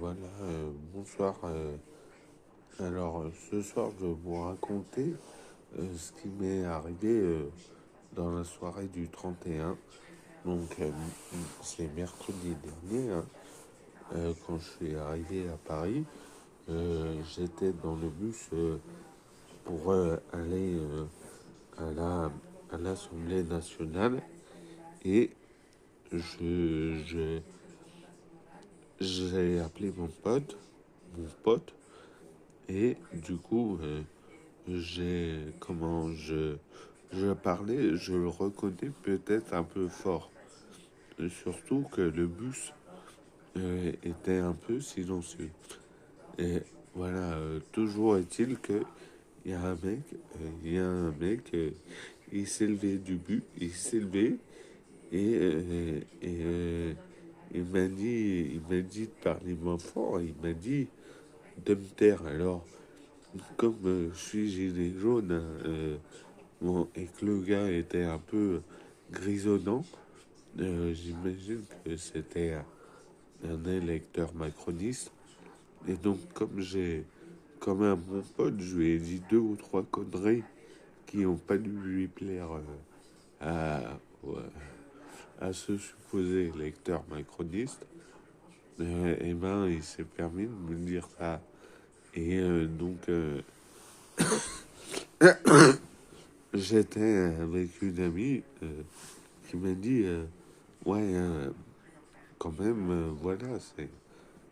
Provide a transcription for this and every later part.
Voilà, bonsoir. Ce soir, je vais vous raconter ce qui m'est arrivé dans la soirée du 31. C'est mercredi dernier, hein, quand je suis arrivé à Paris. J'étais dans le bus pour aller à à l'Assemblée nationale et je, j'ai appelé mon pote, et du coup, je parlais, je le reconnais peut-être un peu fort. Surtout que le bus était un peu silencieux. Et voilà, toujours est-il que il y a un mec, il s'est levé du bus, il s'est levé et il m'a dit de parler moins fort, il m'a dit de me taire. Alors, comme je suis gilet jaune, bon, et que le gars était un peu grisonnant, j'imagine que c'était un électeur macroniste. Et donc, comme un bon pote, je lui ai dit deux ou trois conneries qui n'ont pas dû lui plaire ouais, à ce supposé électeur macroniste. Et ben, il s'est permis de me dire ça. Et j'étais avec une amie qui m'a dit ouais, quand même, voilà,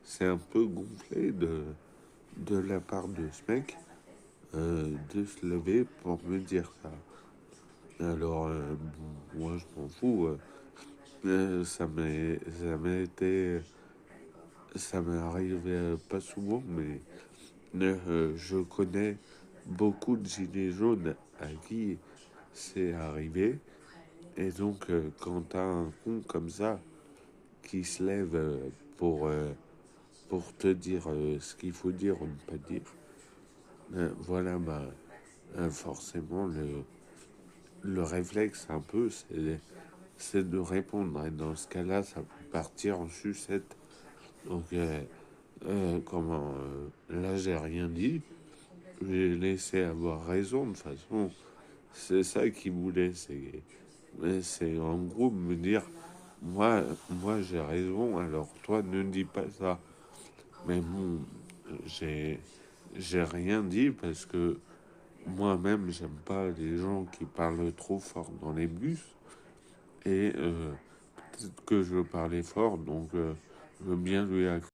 c'est un peu gonflé de la part de ce mec de se lever pour me dire ça. Alors, moi, je m'en fous. Ça m'est arrivé pas souvent, mais je connais beaucoup de gilets jaunes à qui c'est arrivé. Et donc, quand t'as un con comme ça qui se lève pour te dire ce qu'il faut dire ou ne pas dire, voilà, bah, forcément, le réflexe un peu, c'est de répondre. Et dans ce cas-là, ça peut partir en sucette. Donc, là, j'ai rien dit. J'ai laissé avoir raison. De toute façon, c'est ça qu'il voulait. C'est en gros me dire, moi j'ai raison, alors toi ne dis pas ça. Mais bon, j'ai, j'ai rien dit parce que moi-même, j'aime pas les gens qui parlent trop fort dans les bus. Et peut-être que je parlais fort, donc je veux bien lui accorder